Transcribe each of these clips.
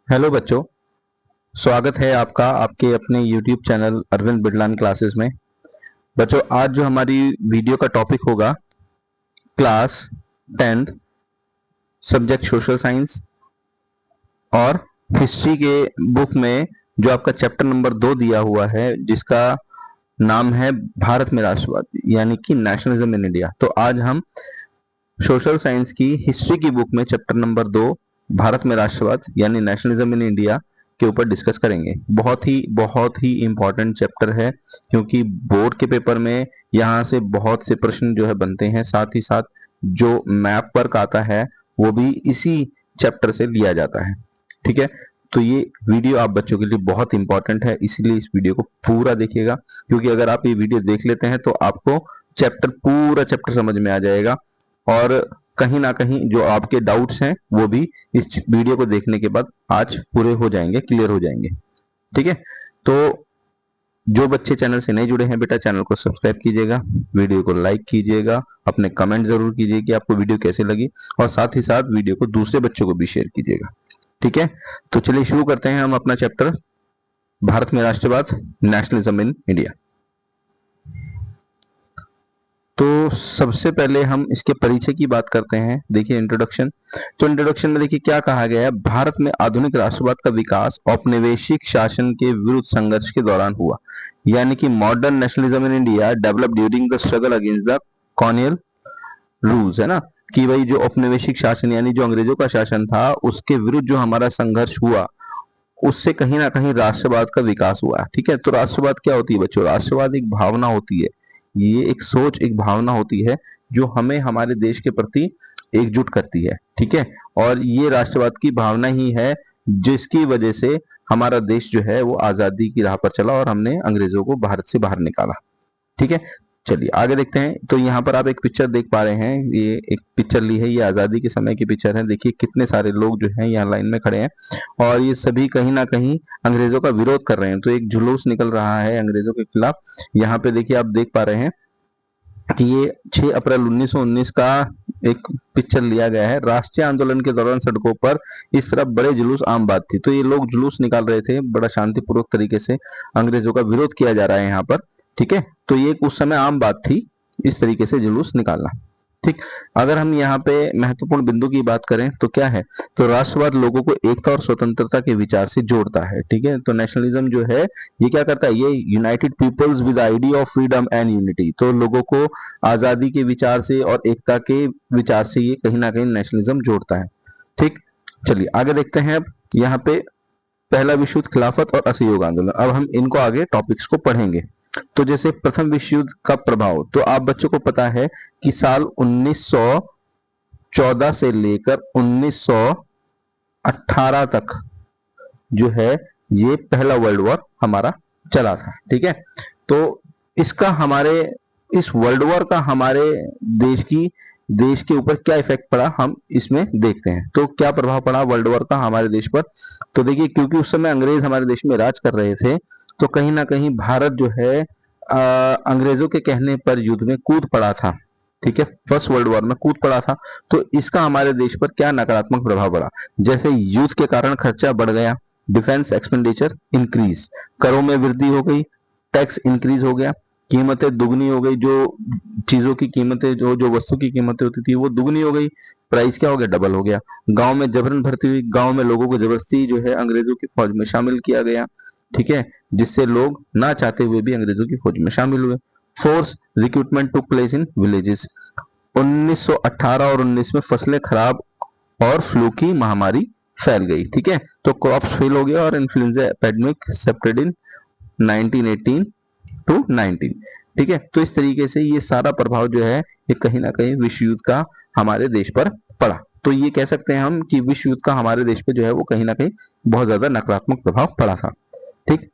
Hello बच्चों, स्वागत है आपका आपके अपने YouTube channel Arvind Bidlan classes में। बच्चों, आज जो हमारी वीडियो का टॉपिक होगा class 10th subject social science और हिस्ट्री के बुक में जो आपका चैप्टर नंबर 2 दिया हुआ है, जिसका नाम है भारत में राष्ट्रवाद यानी कि नेशनलिज्म इन इंडिया। तो आज हम सोशल साइंस की हिस्ट्री की बुक में चैप्टर नंबर 2 भारत में राष्ट्रवाद यानी नेशनलिज्म इन इंडिया के ऊपर डिस्कस करेंगे। बहुत ही इंपॉर्टेंट चैप्टर है, क्योंकि बोर्ड के पेपर में यहाँ से बहुत से प्रश्न जो है बनते हैं। साथ ही साथ जो मैप वर्क आता है वो भी इसी चैप्टर से लिया जाता है। ठीक है, तो ये वीडियो आप बच्चों के लिए बहुत इंपॉर्टेंट है, इसीलिए इस वीडियो को पूरा देखिएगा, क्योंकि अगर आप ये वीडियो देख लेते हैं तो आपको पूरा चैप्टर समझ में आ जाएगा और कहीं ना कहीं जो आपके डाउट्स हैं वो भी इस वीडियो को देखने के बाद आज पूरे हो जाएंगे, क्लियर हो जाएंगे। ठीक है, तो जो बच्चे चैनल से नहीं जुड़े हैं बेटा, चैनल को सब्सक्राइब कीजिएगा, वीडियो को लाइक कीजिएगा, अपने कमेंट जरूर कीजिए कि आपको वीडियो कैसे लगी, और साथ ही साथ वीडियो को दूसरे बच्चों को भी शेयर कीजिएगा। ठीक है, तो चलिए शुरू करते हैं हम अपना चैप्टर भारत में राष्ट्रवाद नेशनलिज्म इन इंडिया। तो सबसे पहले हम इसके परिचय की बात करते हैं। देखिए इंट्रोडक्शन, तो इंट्रोडक्शन में देखिए क्या कहा गया है। भारत में आधुनिक राष्ट्रवाद का विकास औपनिवेशिक शासन के विरुद्ध संघर्ष के दौरान हुआ, यानी कि modern nationalism in India develop during the struggle against the colonial rules, है ना, कि भाई जो औपनिवेशिक शासन यानी जो अंग्रेजों का शासन था उसके विरुद्ध जो हमारा संघर्ष हुआ, उससे कहीं ना कहीं राष्ट्रवाद का विकास हुआ। ठीक है, तो राष्ट्रवाद क्या होती है बच्चों? राष्ट्रवाद एक भावना होती है, ये एक सोच, एक भावना होती है जो हमें हमारे देश के प्रति एकजुट करती है। ठीक है, और ये राष्ट्रवाद की भावना ही है जिसकी वजह से हमारा देश जो है वो आजादी की राह पर चला और हमने अंग्रेजों को भारत से बाहर निकाला। ठीक है, चलिए आगे देखते हैं। तो यहाँ पर आप एक पिक्चर देख पा रहे हैं, ये एक पिक्चर ली है, ये आजादी के समय की पिक्चर है। देखिए कितने सारे लोग जो हैं यहाँ लाइन में खड़े हैं और ये सभी कहीं ना कहीं अंग्रेजों का विरोध कर रहे हैं। तो एक जुलूस निकल रहा है अंग्रेजों के खिलाफ। यहाँ पे देखिए आप देख पा रहे हैं कि ये 6 अप्रैल 1919 का एक पिक्चर लिया गया है। राष्ट्रीय आंदोलन के दौरान सड़कों पर इस तरह बड़े जुलूस आम बात थी। तो ये लोग जुलूस निकाल रहे थे, बड़ा शांतिपूर्वक तरीके से अंग्रेजों का विरोध किया जा रहा है यहाँ पर। ठीक है, तो ये उस समय आम बात थी इस तरीके से जुलूस निकालना। ठीक, अगर हम यहाँ पे महत्वपूर्ण बिंदु की बात करें तो क्या है, तो राष्ट्रवाद लोगों को एकता और स्वतंत्रता के विचार से जोड़ता है। ठीक है, तो नेशनलिज्म जो है ये क्या करता है, ये united peoples with idea of freedom and unity. तो लोगों को आजादी के विचार से और एकता के विचार से ये कहीं ना कहीं नेशनलिज्म जोड़ता है। ठीक, चलिए आगे देखते हैं। अब यहाँ पे पहला विश्व युद्ध, खिलाफत और असहयोग आंदोलन। अब हम इनको आगे टॉपिक्स को पढ़ेंगे। तो जैसे प्रथम विश्व युद्ध का प्रभाव, तो आप बच्चों को पता है कि साल 1914 से लेकर 1918 तक जो है ये पहला वर्ल्ड वॉर हमारा चला था। ठीक है, तो इसका हमारे इस वर्ल्ड वॉर का हमारे देश के ऊपर क्या इफेक्ट पड़ा, हम इसमें देखते हैं। तो क्या प्रभाव पड़ा वर्ल्ड वॉर का हमारे देश पर? तो देखिए, क्योंकि उस समय अंग्रेज हमारे देश में राज कर रहे थे, तो कहीं ना कहीं भारत जो है अंग्रेजों के कहने पर युद्ध में कूद पड़ा था। ठीक है, फर्स्ट वर्ल्ड वॉर में कूद पड़ा था। तो इसका हमारे देश पर क्या नकारात्मक प्रभाव पड़ा? जैसे युद्ध के कारण खर्चा बढ़ गया, डिफेंस एक्सपेंडिचर इंक्रीज, करों में वृद्धि हो गई, टैक्स इंक्रीज हो गया, कीमतें दुगनी हो गई, जो चीजों की कीमतें, जो वस्तु की कीमतें होती थी वो दुगनी हो गई, प्राइस क्या हो गया, डबल हो गया। गांव में जबरन भर्ती हुई, गांव में लोगों को जबरदस्ती जो है अंग्रेजों की फौज में शामिल किया गया। ठीक है, जिससे लोग ना चाहते हुए भी अंग्रेजों की फौज में शामिल हुए। Force recruitment took place in villages. 1918 और 19 में फसलें खराब और फ्लू की महामारी फैल गई। ठीक है, तो क्रॉप्स फेल हो गया और influenza epidemic spread in 1918 to 19। ठीक है, तो इस तरीके से ये सारा प्रभाव जो है ये कहीं ना कहीं विश्व युद्ध का हमारे देश पर पड़ा। तो ये कह सकते हैं हम कि विश्व युद्ध का हमारे देश पे जो है वो कहीं ना कहीं बहुत ज्यादा नकारात्मक प्रभाव पड़ा था। ठीक,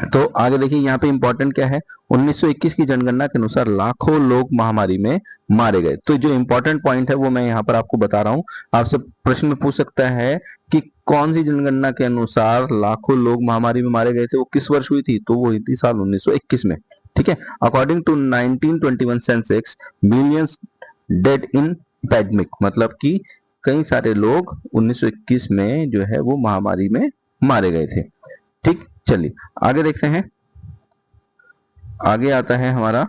तो आगे देखिए यहाँ पे इंपॉर्टेंट क्या है। 1921 की जनगणना के अनुसार लाखों लोग महामारी में मारे गए। तो जो इंपॉर्टेंट पॉइंट है वो मैं यहाँ पर आपको बता रहा हूँ। आपसे प्रश्न में पूछ सकता है कि कौन सी जनगणना के अनुसार लाखों लोग महामारी में मारे गए थे, वो किस वर्ष हुई थी? तो वो हुई थी साल 1921 में। ठीक है, according to 1921 census millions dead in pandemic, मतलब कि कई सारे लोग 1921 में जो है वो महामारी में मारे गए थे। ठीक, चलिए आगे देखते हैं। आगे आता है हमारा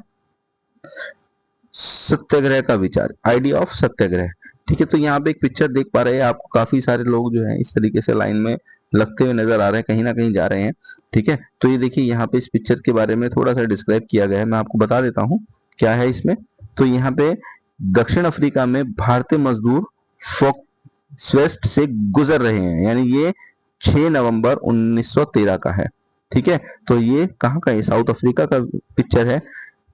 सत्याग्रह का विचार, आइडिया ऑफ सत्याग्रह। ठीक है, तो यहाँ पे एक पिक्चर देख पा रहे हैं, आपको काफी सारे लोग जो है इस तरीके से लाइन में लगते हुए नजर आ रहे हैं, कहीं ना कहीं जा रहे हैं। ठीक है, तो ये देखिए यहाँ पे इस पिक्चर के बारे में थोड़ा सा डिस्क्राइब किया गया है, मैं आपको बता देता हूँ क्या है इसमें। तो यहाँ पे दक्षिण अफ्रीका में भारतीय मजदूर फोक स्वेस्ट से गुजर रहे हैं, यानी ये 6 नवंबर 1913 का है। ठीक है, तो ये कहाँ का है, साउथ अफ्रीका का पिक्चर है।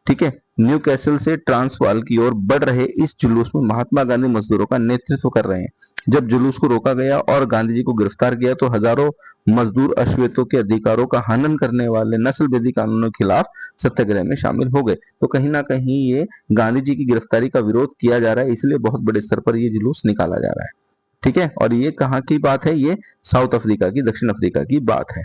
ठीक है, न्यू कैसल से ट्रांसवाल की ओर बढ़ रहे इस जुलूस में महात्मा गांधी मजदूरों का नेतृत्व कर रहे हैं। जब जुलूस को रोका गया और गांधी जी को गिरफ्तार किया तो हजारों मजदूर अश्वेतों के अधिकारों का हनन करने वाले नस्ल विरोधी कानूनों के खिलाफ सत्याग्रह में शामिल हो गए। तो कहीं ना कहीं ये गांधी जी की गिरफ्तारी का विरोध किया जा रहा है, इसलिए बहुत बड़े स्तर पर ये जुलूस निकाला जा रहा है। ठीक है, और ये कहाँ की बात है, ये साउथ अफ्रीका की, दक्षिण अफ्रीका की बात है।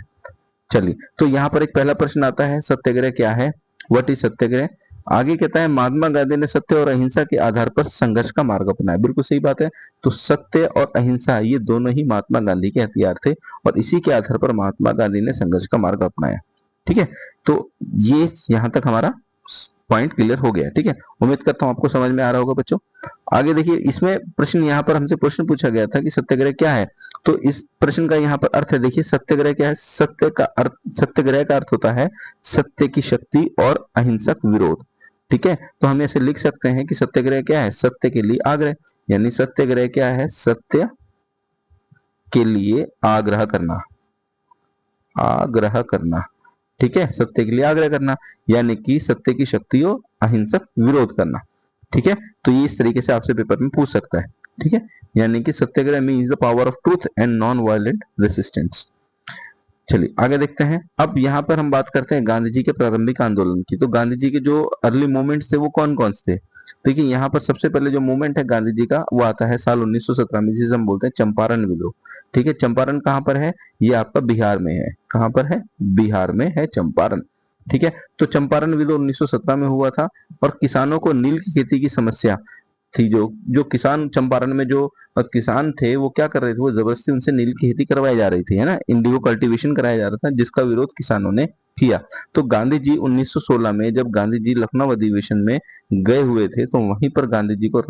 चलिए, तो यहाँ पर एक पहला प्रश्न आता है, सत्याग्रह क्या है, व्हाट इज सत्याग्रह। आगे कहता है महात्मा गांधी ने सत्य और अहिंसा के आधार पर संघर्ष का मार्ग अपनाया। बिल्कुल सही बात है। तो सत्य और अहिंसा ये दोनों ही महात्मा गांधी के हथियार थे और इसी के आधार पर महात्मा गांधी ने संघर्ष का मार्ग अपनाया। ठीक है, तो ये यहां तक हमारा पॉइंट क्लियर हो गया। ठीक है, उम्मीद करता हूं आपको समझ में आ रहा होगा बच्चों। आगे देखिए, इसमें प्रश्न यहाँ पर हमसे प्रश्न पूछा गया था कि सत्याग्रह क्या है। तो इस प्रश्न का यहाँ पर अर्थ है, देखिए सत्याग्रह क्या है। सत्याग्रह का अर्थ होता है सत्य की शक्ति और अहिंसक विरोध। ठीक है, तो हम ऐसे लिख सकते हैं कि सत्याग्रह क्या है, सत्य के लिए आग्रह, यानी सत्याग्रह क्या है, सत्य के लिए आग्रह करना, आग्रह करना। ठीक है, सत्य के लिए आग्रह करना, यानी कि सत्य की शक्ति और अहिंसक विरोध करना। ठीक है, तो ये इस तरीके से आपसे पेपर में पूछ सकता है। ठीक है, यानी कि satyagraha means the power of truth and non violent resistance. चलिए आगे देखते हैं। अब यहाँ पर हम बात करते हैं गांधी जी के प्रारंभिक आंदोलन की। तो गांधी जी के जो अर्ली मूवमेंट्स थे वो कौन कौन से थे। देखिए यहाँ पर सबसे पहले जो मूवमेंट है गांधी जी का वो आता है साल 1917 में, जिसे हम बोलते हैं चंपारण विद्रोह। ठीक है, चंपारण कहाँ पर है, ये आपका बिहार में है। कहाँ पर है, बिहार में है चंपारण। ठीक है, तो चंपारण विद्रोह 1917 में हुआ था और किसानों को नील की खेती की समस्या थी। जो जो किसान चंपारण में जो किसान थे वो क्या कर रहे थे, वो जबरदस्ती उनसे नील की खेती करवाई जा रही थी, है ना, इंडिगो कल्टीवेशन कराया जा रहा था, जिसका विरोध किसानों ने किया। तो गांधी जी 1916 में जब गांधी जी लखनऊ अधिवेशन में गए हुए थे तो वहीं पर गांधी जी को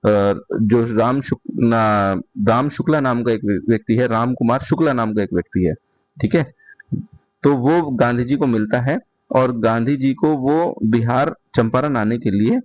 जो राम शुक्ला नाम का एक व्यक्ति है, राम कुमार शुक्ला नाम का एक व्यक्ति है। ठीक है, तो वो गांधी जी को मिलता है और गांधी जी को वो बिहार चंपारण आने के लिए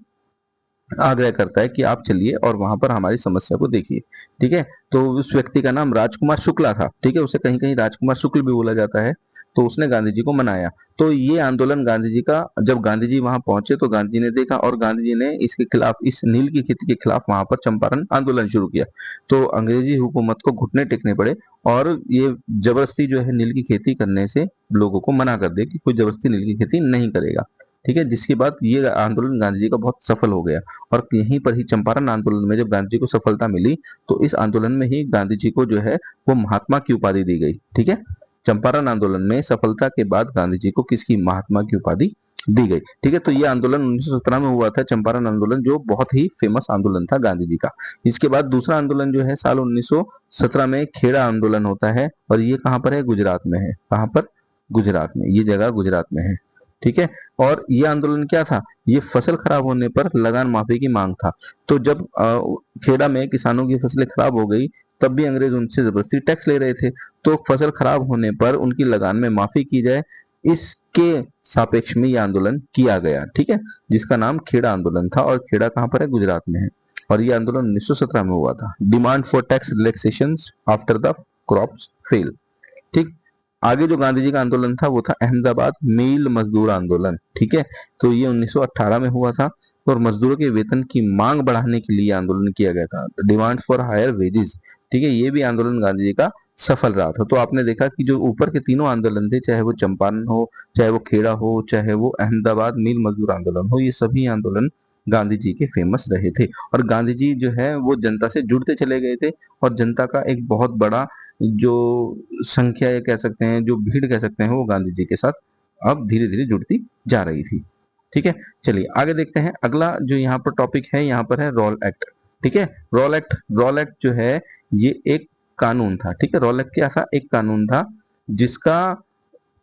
आग्रह करता है कि आप चलिए और वहां पर हमारी समस्या को देखिए। ठीक है, तो उस व्यक्ति का नाम राजकुमार शुक्ला था। ठीक है, उसे कहीं कहीं राजकुमार शुक्ल भी बोला जाता है। तो उसने गांधी जी को मनाया। तो ये आंदोलन गांधी जी का, जब गांधी जी वहां पहुंचे तो गांधी जी ने देखा और गांधी जी ने इसके खिलाफ, इस नील की खेती के खिलाफ वहां पर चंपारण आंदोलन शुरू किया। तो अंग्रेजी हुकूमत को घुटने टेकने पड़े और ये जबरदस्ती जो है नील की खेती करने से लोगों को मना कर दे कि कोई जबरदस्ती नील की खेती नहीं करेगा। ठीक है, जिसके बाद ये आंदोलन गांधी जी का बहुत सफल हो गया। और यहीं पर ही चंपारण आंदोलन में जब गांधी जी को सफलता मिली तो इस आंदोलन में ही गांधी जी को जो है वो महात्मा की उपाधि दी गई। ठीक है, चंपारण आंदोलन में सफलता के बाद गांधी जी को किसकी, महात्मा की उपाधि दी गई। ठीक है, तो ये आंदोलन 1917 में हुआ था, चंपारण आंदोलन, जो बहुत ही फेमस आंदोलन था गांधी जी का। इसके बाद दूसरा आंदोलन जो है साल 1917 में खेड़ा आंदोलन होता है और ये कहां पर है, गुजरात में है। कहां पर, गुजरात में, ये जगह गुजरात में है। ठीक है, और ये आंदोलन क्या था, ये फसल खराब होने पर लगान माफी की मांग था। तो जब खेड़ा में किसानों की फसलें खराब हो गई तब भी अंग्रेज उनसे जबरदस्ती टैक्स ले रहे थे। तो फसल खराब होने पर उनकी लगान में माफी की जाए, इसके सापेक्ष में यह आंदोलन किया गया। ठीक है, जिसका नाम खेड़ा आंदोलन था और खेड़ा कहाँ पर है, गुजरात में है। और यह आंदोलन 1917 में हुआ था। Demand for tax relaxation after the crops fail. ठीक, आगे जो गांधी जी का आंदोलन था वो था अहमदाबाद मील मजदूर आंदोलन। ठीक है, तो ये 1918 में हुआ था और मजदूरों के वेतन की मांग बढ़ाने के लिए आंदोलन किया गया था, डिमांड फॉर हायर वेजेस। ठीक है, ये भी आंदोलन गांधी जी का सफल रहा था। तो आपने देखा कि जो ऊपर के तीनों आंदोलन थे, चाहे वो चंपारण हो, चाहे वो खेड़ा हो, चाहे वो अहमदाबाद मील मजदूर आंदोलन हो, ये सभी आंदोलन गांधी जी के फेमस रहे थे। और गांधी जी जो है वो जनता से जुड़ते चले गए थे और जनता का एक बहुत बड़ा जो संख्या ये कह सकते हैं, जो भीड़ कह सकते हैं, वो गांधी जी के साथ अब धीरे धीरे जुड़ती जा रही थी। ठीक है, चलिए आगे देखते हैं। अगला जो यहाँ पर टॉपिक है, यहाँ पर है रॉल एक्ट। ठीक है। रॉल एक्ट जो है ये एक कानून था, ठीक है। रॉल एक्ट क्या था? एक कानून था जिसका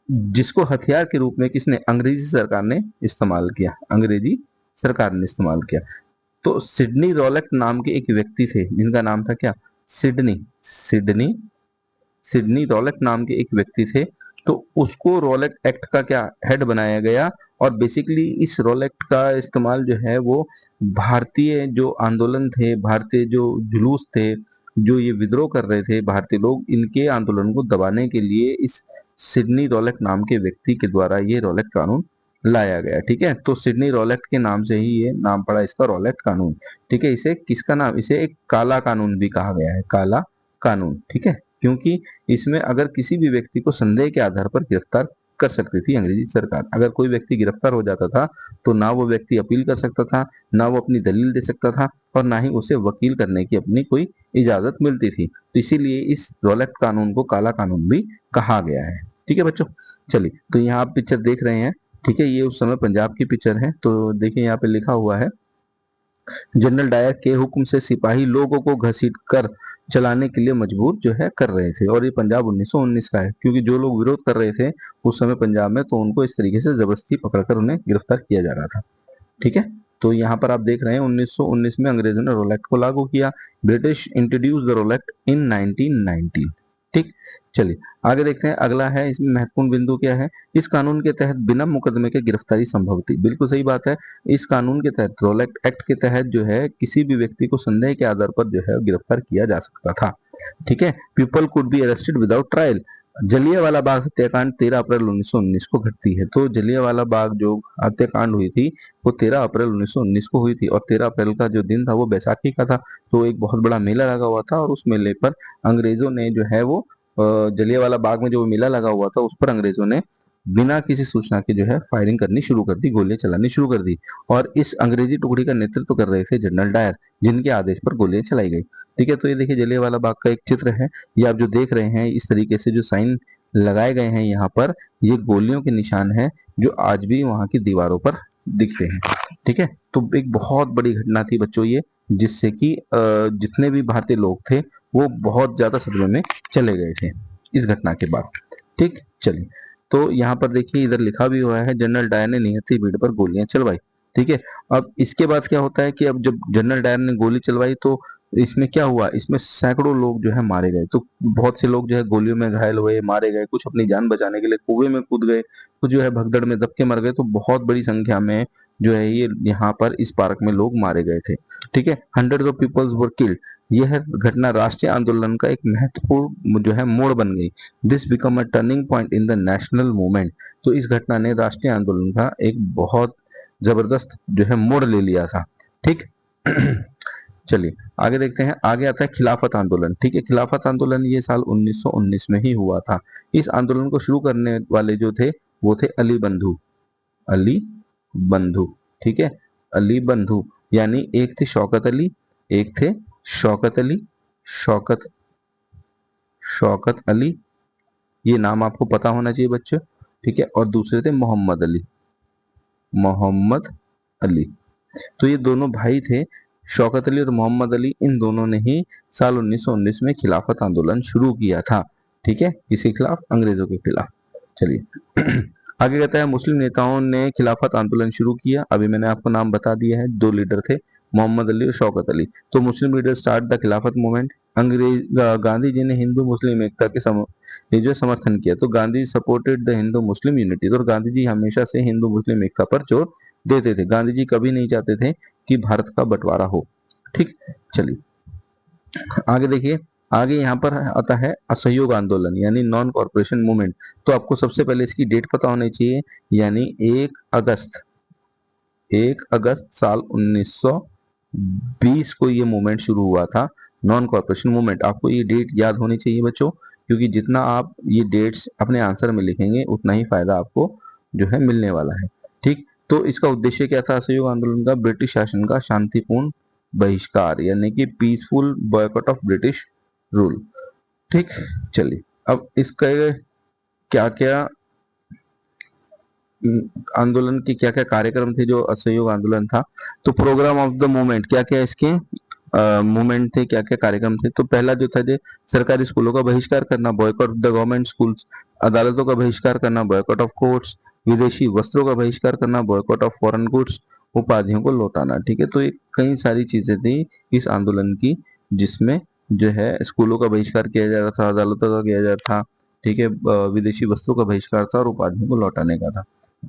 जिसको हथियार के रूप में किसने? अंग्रेजी सरकार ने इस्तेमाल किया, अंग्रेजी सरकार ने इस्तेमाल किया। तो सिडनी रॉलेट नाम के एक व्यक्ति थे जिनका नाम था क्या? सिडनी सिडनी सिडनी रॉलेट नाम के एक व्यक्ति थे। तो उसको रॉलेट एक्ट का क्या हेड बनाया गया। और बेसिकली इस रॉलेट का इस्तेमाल जो है वो भारतीय जो आंदोलन थे, भारतीय जो जुलूस थे, जो ये विद्रोह कर रहे थे भारतीय लोग, इनके आंदोलन को दबाने के लिए इस सिडनी रॉलेट नाम के व्यक्ति के द्वारा ये रॉलेट कानून लाया गया, ठीक है। तो सिडनी रॉलेट के नाम से ही ये नाम पड़ा इसका, रॉलेट कानून, ठीक है। इसे किसका नाम? इसे एक काला कानून भी कहा गया है, काला कानून, ठीक है। क्योंकि इसमें अगर किसी भी व्यक्ति को संदेह के आधार पर गिरफ्तार कर सकती थी अंग्रेजी सरकार। अगर कोई व्यक्ति गिरफ्तार हो जाता था तो ना वो व्यक्ति अपील कर सकता था, ना वो अपनी दलील दे सकता था, और ना ही उसे वकील करने की अपनी कोई इजाजत मिलती थी। तो इसीलिए इस रॉलेट कानून को काला कानून भी कहा गया है, ठीक है बच्चों। चलिए, तो यहाँ आप पिक्चर देख रहे हैं, ठीक है। ये उस समय पंजाब की पिक्चर है। तो देखिए यहाँ पे लिखा हुआ है, जनरल डायर के हुक्म से सिपाही लोगों को घसीट कर चलाने के लिए मजबूर जो है कर रहे थे। और ये पंजाब 1919 का है, क्योंकि जो लोग विरोध कर रहे थे उस समय पंजाब में, तो उनको इस तरीके से जबरदस्ती पकड़कर उन्हें गिरफ्तार किया जा रहा था, ठीक है। तो यहाँ पर आप देख रहे हैं 1919 में अंग्रेजों ने रोल एक्ट को लागू किया। British introduce the Rowlatt act in 1919, ठीक। चलिए आगे देखते हैं, अगला है, इसमें महत्वपूर्ण बिंदु क्या है? इस कानून के तहत बिना मुकदमे के गिरफ्तारी संभव थी। बिल्कुल सही बात है। इस कानून के तहत, रोल एक्ट के तहत जो है, किसी भी व्यक्ति को संदेह के आधार पर जो है गिरफ्तार किया जा सकता था, ठीक है। People could be arrested without trial. Jallianwala Bagh हत्याकांड 13 अप्रैल 1919 को घटती है। तो जलियांवाला बाग जो हत्याकांड हुई थी वो 13 अप्रैल 1919 को हुई थी, और 13 अप्रैल का जो दिन था वो बैसाखी का था। तो एक बहुत बड़ा मेला लगा हुआ था, और उस मेले पर अंग्रेजों ने जो है वो जलियांवाला बाग में जो मेला लगा हुआ था उस पर अंग्रेजों ने बिना किसी सूचना के जो है फायरिंग करनी शुरू कर दी, गोलियां चलानी शुरू कर दी। और इस अंग्रेजी टुकड़ी का नेतृत्व कर रहे थे जनरल डायर, जिनके आदेश पर गोलियां चलाई गई, ठीक है। तो ये देखिए जलियांवाला बाग का एक चित्र है, ये आप जो देख रहे हैं, इस तरीके से जो साइन लगाए गए हैं यहाँ पर, ये गोलियों के निशान है जो आज भी वहां की दीवारों पर दिखते हैं, ठीक है। तो एक बहुत बड़ी घटना थी बच्चों ये, जिससे कि जितने भी भारतीय लोग थे वो बहुत ज्यादा सदमे में चले गए थे इस घटना के बाद, ठीक। चलिए, तो यहाँ पर देखिए इधर लिखा भी हुआ है, जनरल डायर ने नियति भीड़ पर गोलियां चलवाई, ठीक है। अब इसके बाद क्या होता है कि अब जब जनरल डायर ने गोली चलवाई तो इसमें क्या हुआ, इसमें सैकड़ों लोग जो है मारे गए। तो बहुत से लोग जो है गोलियों में घायल हुए, मारे गए, कुछ अपनी जान बचाने के लिए कुएं में कूद गए, कुछ जो है भगदड़ में दब के मर गए। तो बहुत बड़ी संख्या में जो है ये यहाँ पर इस पार्क में लोग मारे गए थे, ठीक है। Hundreds of peoples were killed. यह घटना राष्ट्रीय आंदोलन का एक महत्वपूर्ण जो है मोड़ बन गई। This become a turning point in the national movement. तो इस घटना ने राष्ट्रीय आंदोलन का एक बहुत जबरदस्त जो है मोड़ ले लिया था, ठीक। चलिए आगे देखते हैं, आगे आता है खिलाफत आंदोलन, ठीक है। खिलाफत आंदोलन ये साल 1919 में ही हुआ था। इस आंदोलन को शुरू करने वाले जो थे वो थे अली बंधु, अली बंधु, ठीक है। अली बंधु, यानी एक थे शौकत अली, एक थे शौकत अली, शौकत शौकत अली, ये नाम आपको पता होना चाहिए बच्चों, ठीक है। और दूसरे थे मोहम्मद अली, मोहम्मद अली। तो ये दोनों भाई थे, शौकत अली और मोहम्मद अली, इन दोनों ने ही साल 1919 में खिलाफत आंदोलन शुरू किया था, ठीक है। किसके खिलाफ? अंग्रेजों के खिलाफ। चलिए आगे कहता है, मुस्लिम नेताओं ने खिलाफत आंदोलन शुरू किया। अभी मैंने आपको नाम बता दिया है, दो लीडर थे, मोहम्मद अली और शौकत अली। तो मुस्लिम लीडर स्टार्ट द खिलाफत मूवमेंट। गांधी जी ने हिंदू मुस्लिम एकता के ये जो समर्थन किया। तो Gandhi supported the Hindu Muslim unity. और गांधी जी हमेशा से हिंदू मुस्लिम एकता पर जोर देते थे। गांधी जी कभी नहीं चाहते थे कि भारत का बंटवारा हो, ठीक। चलिए आगे देखिए, आगे यहाँ पर आता है असहयोग आंदोलन यानी नॉन कॉर्पोरेशन मूवमेंट। तो आपको सबसे पहले इसकी डेट पता होनी चाहिए, यानी 1 अगस्त साल 1920 को ये मूवमेंट शुरू हुआ था, नॉन कॉर्पोरेशन मूवमेंट। आपको ये डेट याद होनी चाहिए बच्चों, क्योंकि जितना आप ये डेट्स अपने आंसर में लिखेंगे उतना ही फायदा आपको जो है मिलने वाला है, ठीक। तो इसका उद्देश्य क्या था असहयोग आंदोलन का? ब्रिटिश शासन का शांतिपूर्ण बहिष्कार, यानी कि peaceful boycott of British rule, ठीक। चलिए अब इसका क्या क्या आंदोलन के क्या क्या कार्यक्रम थे जो असहयोग आंदोलन था। तो प्रोग्राम ऑफ द मूवमेंट क्या क्या इसके? मूवमेंट थे, क्या क्या कार्यक्रम थे। तो पहला जो था जो सरकारी स्कूलों का बहिष्कार करना, बॉयकॉट द गवर्नमेंट स्कूल्स, अदालतों का बहिष्कार करना, बॉयकॉट ऑफ कोर्ट्स, विदेशी वस्त्रों का बहिष्कार करना, बॉयकॉट ऑफ फॉरेन गुड्स, उपाधियों को लौटाना। ठीक है, तो ये कई सारी चीजें थी इस आंदोलन की, जिसमें जो है स्कूलों का बहिष्कार किया जा रहा था, अदालतों का किया जा रहा था, ठीक है, विदेशी वस्त्रों का बहिष्कार था और उपाधियों को लौटाने का था।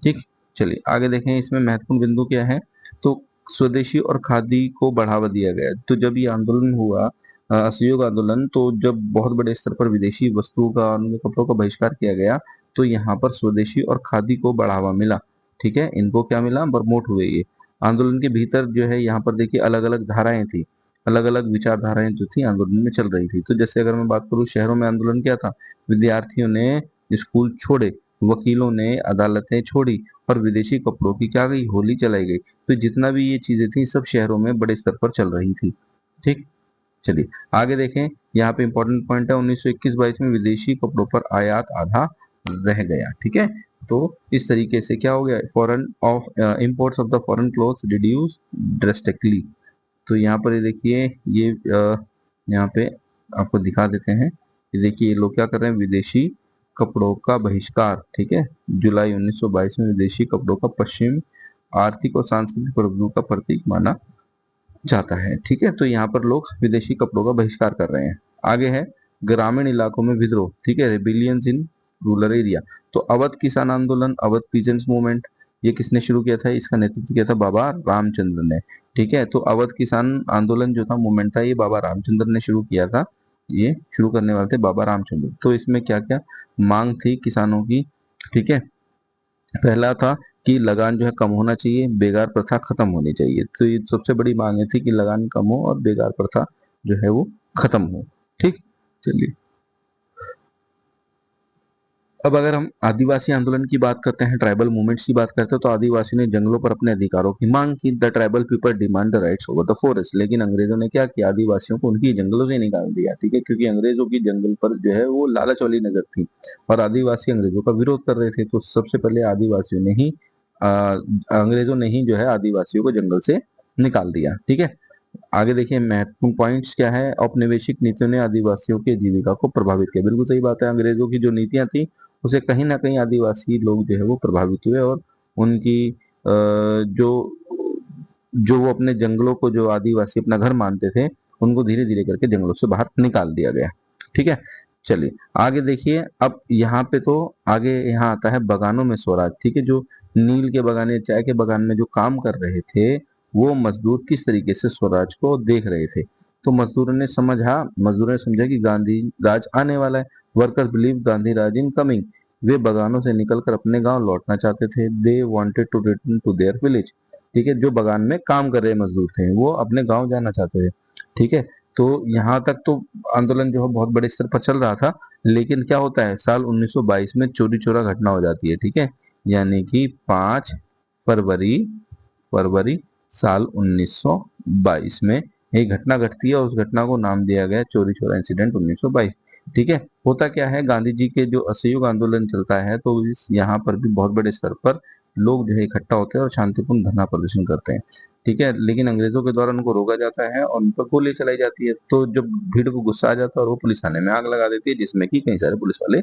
ठीक, चलिए आगे देखें, इसमें महत्वपूर्ण बिंदु क्या है। तो स्वदेशी और खादी को बढ़ावा दिया गया। तो जब ये आंदोलन हुआ, असहयोग आंदोलन, तो जब बहुत बड़े स्तर पर विदेशी वस्तुओं का, उनके कपड़ों का बहिष्कार किया गया, तो यहाँ पर स्वदेशी और खादी को बढ़ावा मिला। ठीक है, इनको क्या मिला, प्रमोट हुए ये। आंदोलन के भीतर जो है यहाँ पर देखिए अलग अलग धाराएं थी, अलग अलग विचारधाराएं जो थी आंदोलन में चल रही थी। तो जैसे अगर मैं बात करूँ, शहरों में आंदोलन क्या था, विद्यार्थियों ने स्कूल छोड़े, वकीलों ने अदालतें छोड़ी, और विदेशी कपड़ों की क्या गई, होली चलाई गई। तो जितना भी ये चीजें थी सब शहरों में बड़े स्तर पर चल रही थी। ठीक, चलिए आगे देखें, यहाँ पे इंपॉर्टेंट पॉइंट है, 1921-22 में विदेशी कपड़ों पर आयात आधा रह गया। ठीक है, तो इस तरीके से क्या हो गया, foreign of imports of the foreign clothes reduce drastically. तो यहाँ पर ये देखिए, ये यहाँ पे आपको दिखा देते हैं। ये देखिए, ये लोग क्या कर रहे हैं, विदेशी कपड़ों का बहिष्कार। ठीक है, जुलाई 1922 में विदेशी कपड़ों का पश्चिम आर्थिक और सांस्कृतिक प्रभुत्व का प्रतीक माना जाता है। ठीक है, तो यहाँ पर लोग विदेशी कपड़ों का बहिष्कार कर रहे हैं। आगे है ग्रामीण इलाकों में विद्रोह। ठीक है, रिबिलियंस इन रूरल एरिया। तो अवध किसान आंदोलन, अवध पीजेंट्स मूवमेंट, ये किसने शुरू किया था, इसका नेतृत्व किया था बाबा रामचंद्र ने। ठीक है, तो अवध किसान आंदोलन जो था, मूवमेंट था, ये बाबा रामचंद्र ने शुरू किया था। ये शुरू करने वाले थे बाबा रामचंद्र। तो इसमें क्या क्या मांग थी किसानों की। ठीक है, पहला था कि लगान जो है कम होना चाहिए, बेगार प्रथा खत्म होनी चाहिए। तो ये सबसे बड़ी मांग थी कि लगान कम हो और बेगार प्रथा जो है वो खत्म हो। ठीक, चलिए अब अगर हम आदिवासी आंदोलन की बात करते हैं, ट्राइबल मूवमेंट्स की बात करते हैं, तो आदिवासी ने जंगलों पर अपने अधिकारों की मांग की। The tribal people demand the rights over the forest. लेकिन अंग्रेजों ने क्या किया, आदिवासियों को उनकी जंगलों से निकाल दिया। ठीक है, क्योंकि अंग्रेजों की जंगल पर जो है वो लालच वाली नजर थी, और आदिवासी अंग्रेजों का विरोध कर रहे थे। तो सबसे पहले आदिवासियों ने ही अंग्रेजों ने ही जो है आदिवासियों को जंगल से निकाल दिया। ठीक है, आगे देखिए, महत्वपूर्ण पॉइंट्स क्या है। औपनिवेशिक नीतियों ने आदिवासियों की जीविका को प्रभावित किया। बिल्कुल सही बात है, अंग्रेजों की जो नीतियां थी उसे कहीं ना कहीं आदिवासी लोग जो है वो प्रभावित हुए, और उनकी जो जो वो अपने जंगलों को, जो आदिवासी अपना घर मानते थे, उनको धीरे धीरे करके जंगलों से बाहर निकाल दिया गया। ठीक है, चलिए आगे देखिए, अब यहाँ पे तो आगे यहाँ आता है बगानों में स्वराज। ठीक है, जो नील के बगाने, चाय के बगान में जो काम कर रहे थे, वो मजदूर किस तरीके से स्वराज को देख रहे थे। तो मजदूरों ने समझा कि गांधी राज आने वाला है। Workers believe Gandhi Raj in coming. वे बगानों से निकलकर अपने गांव लौटना चाहते थे। They wanted to return to their village. ठीक है, जो बगान में काम कर रहे मजदूर थे वो अपने गांव जाना चाहते थे। ठीक है, तो यहाँ तक तो आंदोलन जो है बहुत बड़े स्तर पर चल रहा था। लेकिन क्या होता है, साल 1922 में चोरी चोरा घटना हो जाती है। ठीक है, यानी कि 5 फरवरी फरवरी साल 1922 में एक घटना घटती है, और उस घटना को नाम दिया गया चोरी चोरा इंसिडेंट 1922। ठीक है, होता क्या है, गांधी जी के जो असहयोग आंदोलन चलता है, तो इस यहाँ पर भी बहुत बड़े स्तर पर लोग जो है इकट्ठा होते हैं और शांतिपूर्ण धरना प्रदर्शन करते हैं। ठीक है, लेकिन अंग्रेजों के द्वारा उनको रोका जाता है और उन पर गोली चलाई जाती है। तो जब भीड़ को गुस्सा आ जाता है और वो पुलिस थाने में आग लगा देती है, जिसमें कि कई सारे पुलिस वाले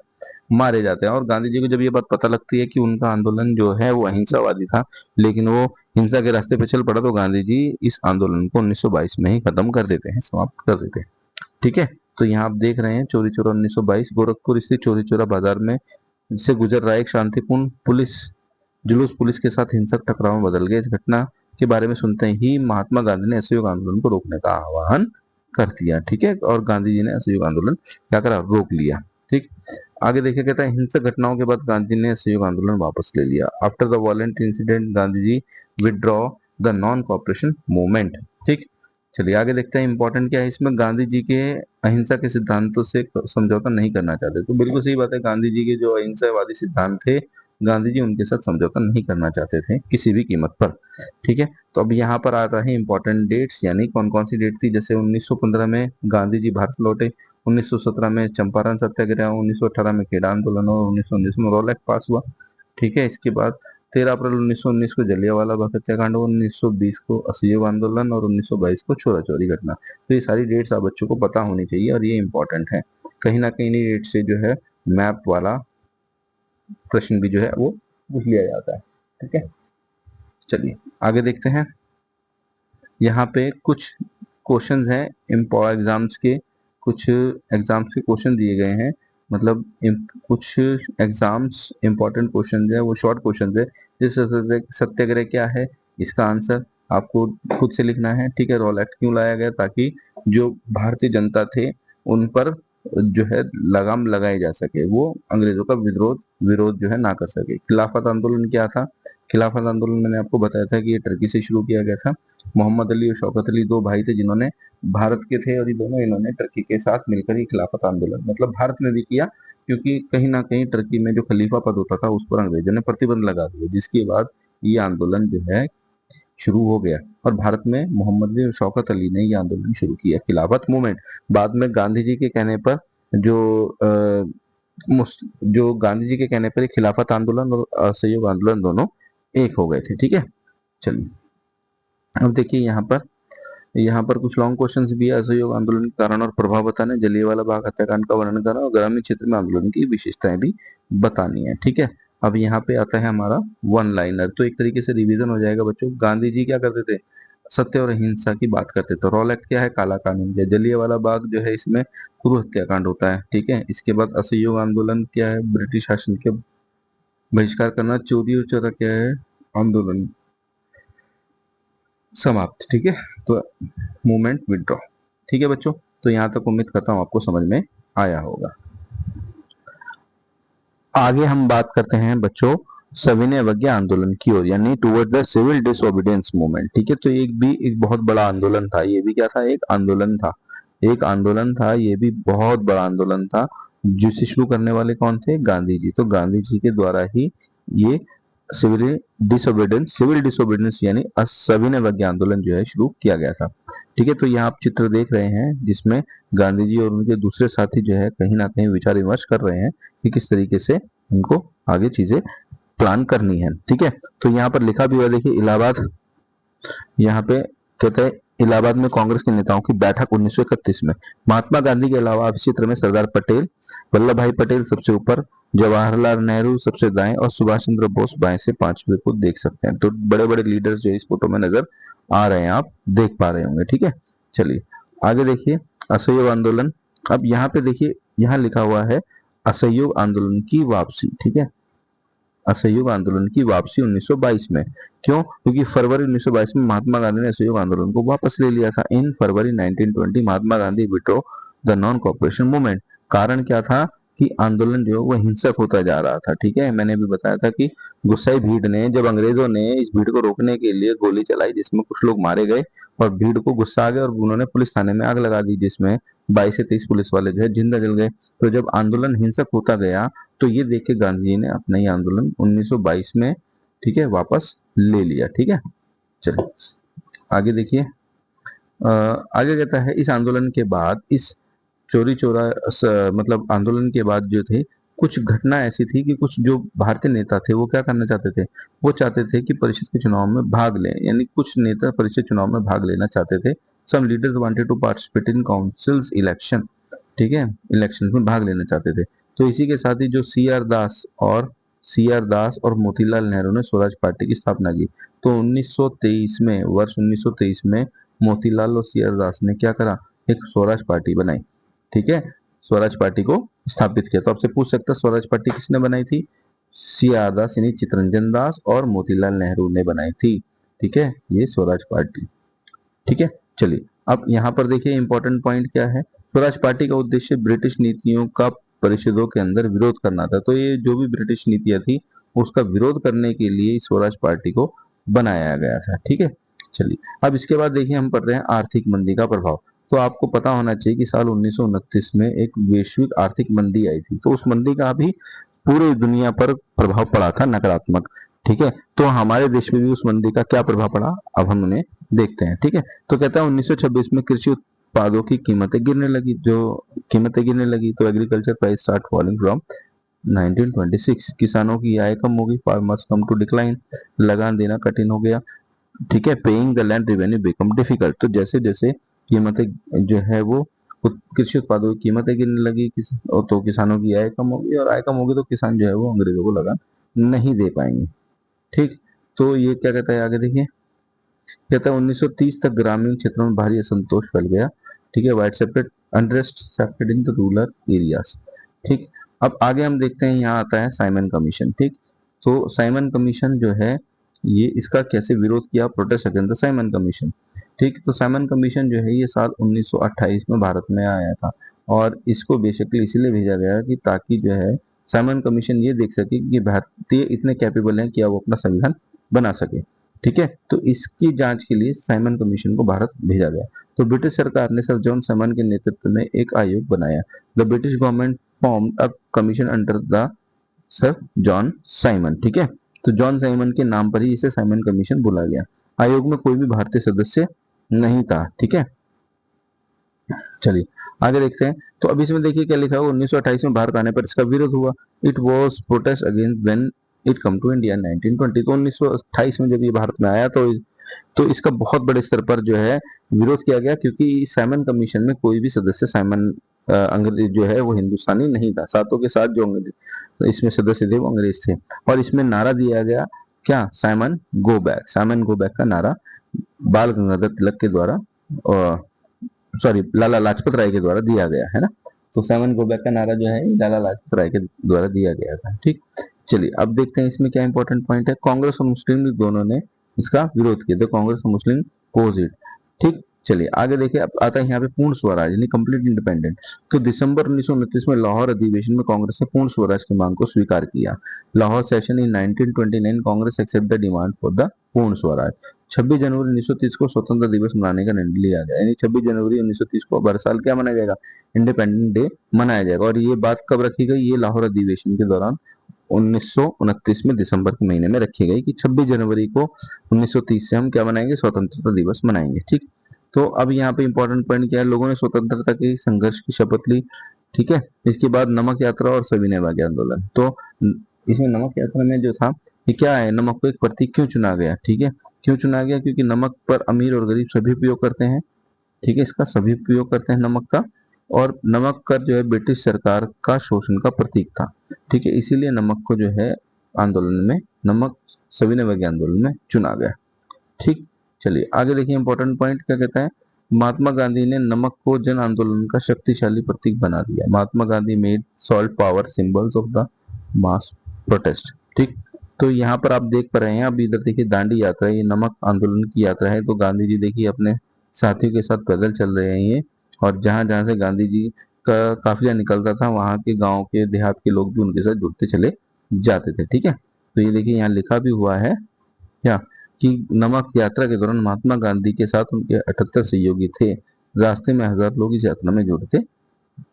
मारे जाते हैं। और गांधी जी को जब ये बात पता लगती है कि उनका आंदोलन जो है वो अहिंसावादी था, लेकिन वो हिंसा के रास्ते पे चल पड़ा, तो गांधी जी इस आंदोलन को 1922 में ही खत्म कर देते हैं, समाप्त कर देते हैं। ठीक है, तो यहाँ आप देख रहे हैं चोरी चोरा 1922, गोरखपुर स्थित चोरी चोरा बाजार में से गुजर रहा एक शांतिपूर्ण जुलूस पुलिस के साथ हिंसक टकराव में बदल गया। इस घटना के बारे में सुनते ही महात्मा गांधी ने असहयोग आंदोलन को रोकने का आह्वान कर दिया। ठीक है, और गांधी जी ने असहयोग आंदोलन क्या करा, रोक लिया। ठीक, आगे देखिए, कहता है हिंसक घटनाओं के बाद गांधी ने असहयोग आंदोलन वापस ले लिया। After the violent incident Gandhi ji withdraw the non cooperation movement. ठीक, चलिए आगे देखते हैं, इंपॉर्टेंट क्या है इसमें, गांधी जी के अहिंसा के सिद्धांतों से समझौता नहीं करना चाहते। तो बिल्कुल सही बात है, गांधी जी के जो अहिंसावादी सिद्धांत थे, गांधी जी उनके साथ समझौता नहीं करना चाहते थे किसी भी कीमत पर। ठीक है, तो अब यहाँ पर आता है इंपॉर्टेंट डेट्स, यानी कौन कौन सी डेट थी। जैसे 1915 में गांधी जी भारत लौटे, 1917 में चंपारण सत्याग्रह, 1918 में खेड़ा आंदोलन, और 1919 में रॉल एक्ट पास हुआ। ठीक है, इसके बाद 13 अप्रैल 1919 को जलियांवाला बाग हत्याकांड, 1920 को असहयोग आंदोलन और 1922 को छोरा चोरी घटना। तो ये सारी डेट्स आप बच्चों को पता होनी चाहिए और ये इंपॉर्टेंट है। कहीं ना कहीं इन्हीं डेट से जो है मैप वाला प्रश्न भी जो है वो पूछ लिया जाता है। ठीक है, चलिए आगे देखते हैं। यहाँ पे कुछ क्वेश्चंस हैं एग्जाम्स के, कुछ एग्जाम्स के क्वेश्चन दिए गए हैं, मतलब कुछ एग्जाम्स इंपॉर्टेंट क्वेश्चन है, वो शॉर्ट क्वेश्चन है। जैसे सत्याग्रह क्या है, इसका आंसर आपको खुद से लिखना है। ठीक है, रॉल एक्ट क्यों लाया गया, ताकि जो भारतीय जनता थे उन पर जो है लगाम लगाई जा सके, वो अंग्रेजों का विरोध जो है ना कर सके। खिलाफत आंदोलन क्या था, खिलाफत आंदोलन मैंने आपको बताया था कि ये टर्की से शुरू किया गया था। मोहम्मद अली और शौकत अली दो भाई थे जिन्होंने, भारत के थे, और ये दोनों इन्होंने टर्की के साथ मिलकर ही खिलाफत आंदोलन मतलब भारत में भी किया, क्योंकि कहीं ना कहीं टर्की में जो खलीफा पद होता था उस पर अंग्रेजों ने प्रतिबंध लगा दिया, जिसके बाद ये आंदोलन जो है शुरू हो गया। और भारत में मोहम्मद अली और शौकत अली ने ये आंदोलन शुरू किया, खिलाफत मूवमेंट। बाद में गांधी जी के कहने पर जो गांधी जी के कहने पर खिलाफत आंदोलन और असहयोग आंदोलन दोनों एक हो गए थे। ठीक है, चलिए अब देखिए यहाँ पर कुछ लॉन्ग क्वेश्चंस भी है। असहयोग आंदोलन के कारण और प्रभाव बताने, जलियांवाला बाग हत्याकांड का वर्णन करना और ग्रामीण क्षेत्र में आंदोलन की विशेषताएं भी बतानी है। ठीक है, अब यहाँ पे आता है हमारा वन लाइनर, तो एक तरीके से रिवीजन हो जाएगा बच्चों। गांधी जी क्या करते थे, सत्य और अहिंसा की बात करते थे। रॉल एक्ट क्या है, काला कानून क्या, जलियांवाला बाग जो है इसमें क्रूर हत्याकांड होता है। ठीक है, इसके बाद असहयोग आंदोलन क्या है, ब्रिटिश शासन के बहिष्कार करना। चोरी और चोरा क्या है, आंदोलन समाप्त। ठीक है, तो मूवमेंट विड्रॉ। ठीक है बच्चों, तो यहां तक उम्मीद करता हूं आपको समझ में आया होगा। आगे हम बात करते हैं बच्चों सविनय अवज्ञा आंदोलन की ओर, यानी towards the civil disobedience movement. ठीक है, तो एक बहुत बड़ा आंदोलन था, ये भी क्या था, एक आंदोलन था, एक आंदोलन था, ये भी बहुत बड़ा आंदोलन था, जिसे शुरू करने वाले कौन थे, गांधी जी। तो गांधी जी के द्वारा ही ये सिविल डिसोबीडियंस यानी सविनय अवज्ञा आंदोलन जो है शुरू किया गया था। ठीक है, तो यहाँ आप चित्र देख रहे हैं जिसमें गांधी जी और उनके दूसरे साथी जो है कहीं ना कहीं विचार विमर्श कर रहे हैं कि किस तरीके से उनको आगे चीजें प्लान करनी है। ठीक है, तो यहाँ पर लिखा भी हुआ देखिए, इलाहाबाद, यहाँ पे कहते हैं इलाहाबाद में कांग्रेस के नेताओं की बैठक 1931 में। महात्मा गांधी के अलावा इस चित्र में सरदार पटेल, वल्लभ भाई पटेल सबसे ऊपर, जवाहरलाल नेहरू सबसे दाएं और सुभाष चंद्र बोस बाएं से 5वें को देख सकते हैं। तो बड़े बड़े लीडर्स जो इस फोटो में नजर आ रहे हैं, आप देख पा रहे होंगे। ठीक है, चलिए आगे देखिए असहयोग आंदोलन। अब यहाँ पे देखिए, यहाँ लिखा हुआ है असहयोग आंदोलन की वापसी। ठीक है, असहयोग आंदोलन की वापसी 1922 में। क्यों, क्योंकि फरवरी 1922 में महात्मा गांधी ने असहयोग आंदोलन को वापस ले लिया था। In February 1920 Mahatma Gandhi withdraw the non cooperation movement. कारण क्या था कि आंदोलन जो है वो हिंसक होता जा रहा था। ठीक है, मैंने भी बताया था कि गुस्साई भीड़ ने, जब अंग्रेजों ने इस भीड़ को रोकने के लिए गोली चलाई जिसमें कुछ लोग मारे गए, और भीड़ को गुस्सा आ गया और उन्होंने पुलिस थाने में आग लगा दी, जिसमें 22 से 23 पुलिस वाले जो है जिंदा जल गए। तो जब आंदोलन हिंसक होता गया तो ये देख के गांधी जी ने अपना ही आंदोलन 1922 में, ठीक है, वापस ले लिया। ठीक है, चलिए आगे देखिए। आगे कहता है इस आंदोलन के बाद, इस चोरी चोरा मतलब आंदोलन के बाद जो थे, कुछ घटना ऐसी थी कि कुछ जो भारतीय नेता थे वो क्या करना चाहते थे, वो चाहते थे कि परिषद के चुनाव में भाग लें, यानी कुछ नेता परिषद चुनाव में भाग लेना चाहते थे। Some leaders wanted to participate in councils election. ठीक है, इलेक्शन में भाग लेना चाहते थे। तो इसी के साथ ही जो सी आर दास और मोतीलाल नेहरू ने स्वराज पार्टी की स्थापना की। तो 1923 में, वर्ष 1923 में मोतीलाल और सी आर दास ने क्या करा, एक स्वराज पार्टी बनाई। ठीक है, स्वराज पार्टी को स्थापित किया। तो आपसे पूछ सकता है स्वराज पार्टी किसने बनाई थी, सी आर दास यानी चित्तरंजन दास और मोतीलाल नेहरू ने बनाई थी। ठीक है, ये स्वराज पार्टी। ठीक है, चलिए अब यहाँ पर देखिए इंपॉर्टेंट पॉइंट क्या है। स्वराज पार्टी का उद्देश्य ब्रिटिश नीतियों का परिषदों के अंदर विरोध करना था। तो ये जो भी ब्रिटिश नीतियां थी उसका विरोध करने के लिए स्वराज पार्टी को बनाया गया था। ठीक है, चलिए अब इसके बाद देखिए हम पढ़ रहे हैं आर्थिक मंदी का प्रभाव। तो आपको पता होना चाहिए कि साल 1929 में एक वैश्विक आर्थिक मंदी आई थी। तो उस मंदी का भी पूरी दुनिया पर प्रभाव पड़ा था, नकारात्मक। ठीक है, तो हमारे देश में भी उस मंदी का क्या प्रभाव पड़ा, अब हम उन्हें देखते हैं। ठीक है, तो कहता है 1926 में कृषि उत्पादों की कीमतें गिरने लगी, तो agriculture price start falling from 1926 किसानों की आय कम होगी, फार्मर्स कम टू डिक्लाइन, लगान देना कठिन हो गया, ठीक है, paying the land revenue become difficult. तो जैसे जैसे कीमतें जो है वो कृषि उत्पादों की कीमतें गिरने लगी, तो किसानों की आय कम होगी, और आय कम होगी तो किसान जो है वो अंग्रेजों को लगान नहीं दे पाएंगे। ठीक, तो ये क्या कहता है आगे देखिए, कहता है 1930 तक ग्रामीण क्षेत्रों में भारी असंतोष फैल गया, ठीक है, wide separate unrest separate in the rural areas. ठीक, अब आगे हम देखते हैं, यहाँ आता है साइमन कमीशन। ठीक, तो साइमन कमीशन जो है ये इसका कैसे विरोध किया, protest against the Simon commission. ठीक, तो साइमन कमीशन जो है ये साल 1928 में भारत में आया था, और इसको बेसिकली इसीलिए भेजा गया कि ताकि जो है साइमन कमीशन ये देख सके कि भारतीय इतने कैपेबल हैं कि वो अपना संविधान बना सके। ठीक है, तो इसकी जांच के लिए साइमन कमीशन को भारत भेजा गया। तो ब्रिटिश सरकार ने सर जॉन साइमन के नेतृत्व में एक आयोग बनाया। The British government formed a commission under the sir John Simon. ठीक है, तो जॉन साइमन के नाम पर ही इसे साइमन कमीशन बोला गया। आयोग में कोई भी भारतीय सदस्य नहीं था। ठीक है, चलिए आगे देखते हैं। तो अब इसमें देखिए क्या लिखा हुआ, 1928 में भारत आने पर इसका विरोध हुआ। It was protest against when it come to India 1920। तो 1928 में जब ये भारत में आया तो इसका बहुत बड़े स्तर पर जो है विरोध किया गया, क्योंकि साइमन कमीशन में कोई भी सदस्य साइमन अंग्रेज जो है वो हिंदुस्तानी नहीं था। सातों के साथ जो अंग्रेज इसमें सदस्य थे वो अंग्रेज थे, और इसमें नारा दिया गया क्या, Simon go back. Simon go back का नारा बाल गंगाधर तिलक के द्वारा, सॉरी लाला लाजपत राय के द्वारा दिया गया है ना। तो साइमन गो बैक का नारा जो है लाला लाजपत राय के द्वारा दिया गया था। ठीक, चलिए अब देखते हैं इसमें क्या इंपॉर्टेंट पॉइंट है। कांग्रेस और मुस्लिम लीग दोनों ने इसका विरोध किया, तो कांग्रेस और मुस्लिम पोज इट। ठीक, चलिए आगे देखिए, अब आता है यहाँ पे पूर्ण स्वराज यानी कंप्लीट इंडिपेंडेंट। तो दिसंबर 1929 में लाहौर अधिवेशन में कांग्रेस ने पूर्ण स्वराज की मांग को स्वीकार किया। Lahore session in 1929 Congress accept the demand for the Purna Swaraj. 26 जनवरी 1930 को स्वतंत्र दिवस मनाने का निर्णय लिया गया, यानी 26 जनवरी 1930 को हर साल क्या मनाया जाएगा, इंडिपेंडेंट डे मनाया जाएगा। और ये बात कब रखी गई, ये लाहौर अधिवेशन के दौरान 1929 में दिसंबर के महीने में रखी गई कि 26 जनवरी को 1930 से हम क्या मनाएंगे, स्वतंत्रता दिवस मनाएंगे। ठीक, तो अब यहाँ पे इंपॉर्टेंट पॉइंट क्या है, लोगों ने स्वतंत्रता के संघर्ष की शपथ ली। ठीक है, इसके बाद नमक यात्रा और सविनय अवज्ञा आंदोलन। तो इसमें नमक यात्रा में जो था ये क्या है, नमक को एक प्रतीक क्यों चुना गया। ठीक है, क्यों चुना गया, क्योंकि नमक पर अमीर और गरीब सभी उपयोग करते हैं। ठीक है, इसका सभी उपयोग करते हैं नमक का, और नमक कर जो है ब्रिटिश सरकार का शोषण का प्रतीक था। ठीक है, इसीलिए नमक को जो है आंदोलन में, नमक सविनय अवज्ञा आंदोलन में चुना गया। ठीक, चलिए आगे देखिए इंपॉर्टेंट पॉइंट क्या कहता है, महात्मा गांधी ने नमक को जन आंदोलन का शक्तिशाली प्रतीक बना दिया। Mahatma Gandhi made salt power symbols of the mass protest. ठीक, तो यहाँ पर आप देख पा रहे हैं, अब इधर देखिए दांडी यात्रा, ये नमक आंदोलन की यात्रा है। तो गांधी जी देखिए अपने साथियों के साथ पैदल चल रहे हैं ये, और जहां जहां से गांधी जी का काफिला निकलता था वहां के गांव के देहात के लोग भी उनके साथ जुड़ते चले जाते थे। ठीक है, तो ये देखिए यहाँ लिखा भी हुआ है क्या, कि नमक यात्रा के दौरान महात्मा गांधी के साथ उनके 78 सहयोगी थे। रास्ते में हजार लोग इस यात्रा में जुड़ते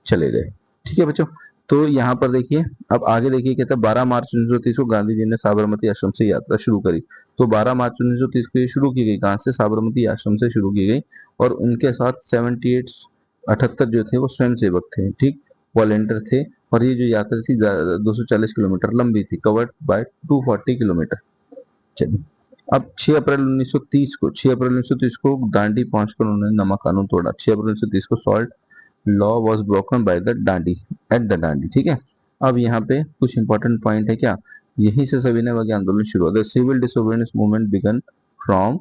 चले गए। ठीक है बच्चों, तो यहाँ पर देखिए, अब आगे देखिए कहता है 12 मार्च 1930 को गांधी जी ने साबरमती आश्रम से यात्रा शुरू करी। तो 12 मार्च 1930 को ये शुरू की गई, कहाँ से, साबरमती आश्रम से शुरू की गई, और उनके साथ 78 जो थे वो स्वयं सेवक थे। ठीक, वॉलेंटियर थे, और ये जो यात्रा थी 240 किलोमीटर लंबी थी, कवर्ड बाय 240 किलोमीटर। चलिए, अब 6 अप्रैल 1930 को 6 अप्रैल 1930 को दांडी पहुंचकर उन्होंने नमक कानून तोड़ा। 6 अप्रैल 1930 को salt law was broken by the Dandi at the Dandi. ठीक है, अब यहाँ पे कुछ इंपॉर्टेंट पॉइंट है क्या, यहीं से सविनय अवज्ञा आंदोलन शुरू हुआ। The civil disobedience movement began from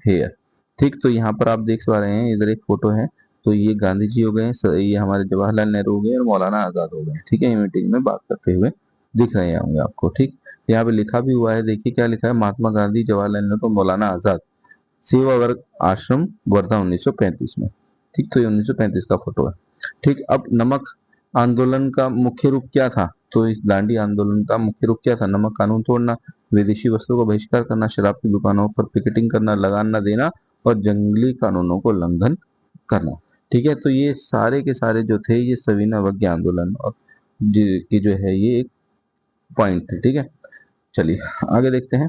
here. ठीक, तो यहाँ पर आप देख पा रहे हैं, इधर एक फोटो है, तो ये गांधी जी हो गए, ये हमारे जवाहरलाल नेहरू हो गए, और मौलाना आजाद हो गए। ठीक है, ये मीटिंग में बात करते हुए दिख रहे होंगे आपको। ठीक, यहाँ पे लिखा भी हुआ है, देखिए क्या लिखा है, महात्मा गांधी, जवाहरलाल नेहरू और मौलाना आजाद, सेवा वर्ग आश्रम, वर्धा 1935 में। ठीक, तो ये 1935 का फोटो है। ठीक, अब नमक आंदोलन का मुख्य रूप क्या था, तो इस दांडी आंदोलन का मुख्य रूप क्या था, नमक कानून तोड़ना, विदेशी वस्त्रों का बहिष्कार करना, शराब की दुकानों पर पिकेटिंग करना, लगान न देना, और जंगली कानूनों को उल्लंघन करना। ठीक है, तो ये सारे के सारे जो थे ये सविनय अवज्ञा आंदोलन और की जो है ये एक पॉइंट थे। ठीक है, चलिए आगे देखते हैं।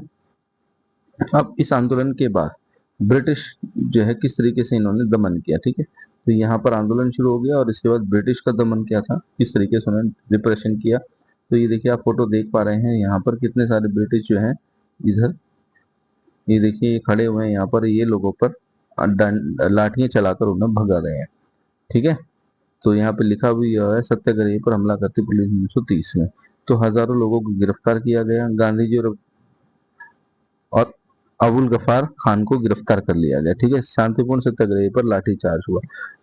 अब इस आंदोलन के बाद ब्रिटिश जो है किस तरीके से इन्होंने दमन किया। ठीक है, तो यहाँ पर आंदोलन शुरू हो गया, और इसके बाद ब्रिटिश का दमन क्या था, किस तरीके से उन्होंने रिप्रेशन किया। तो ये देखिए आप फोटो देख पा रहे हैं, यहाँ पर कितने सारे ब्रिटिश जो हैं इधर, ये देखिए ये खड़े हुए हैं यहाँ पर, ये लोगों पर लाठियां चलाकर उन्हें भगा रहे हैं। ठीक है, तो यहाँ पे लिखा भी हुआ है सत्याग्रही पर हमला करती पुलिस 1930 में। तो हजारों लोगों को गिरफ्तार किया गया, गांधी जी और अबुल गफार खान को गिरफ्तार कर लिया गया। ठीक है, शांतिपूर्ण सत्याग्रह पर लाठीचार्ज हुआ।